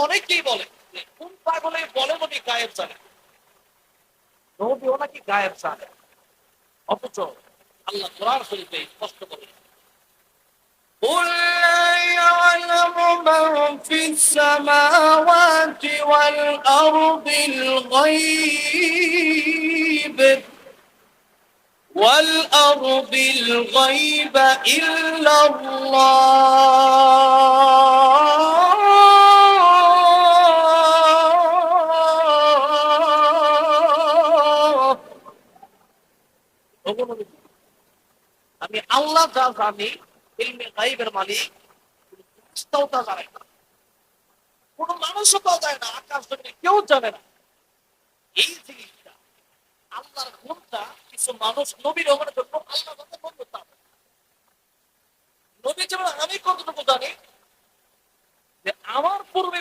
অনেকেই বলে যে কোন পাগলে বলে বলি গায়েব জানে, নবীও নাকি গায়েব জানে। অথচ আল্লাহ কোরআন শরীফে স্পষ্ট করে قل لا يعلم من في السماوات والأرض الغيب إلا الله। আমি আল্লাহ যা জানি, ইলমে গায়বের মালিক, ফেরেশতাও তা জানে না, কোন মানুষও তা জানে না, আকাশ জমিনে কেউ জানে না। এই জিনিসটা আল্লাহর গুণটা কিছু মানুষ নবীর ওমরের জন্য আল্লাহ তাদের বন্ধু। নবী যেমন আমি কতটুকু জানি যে আমার পূর্বে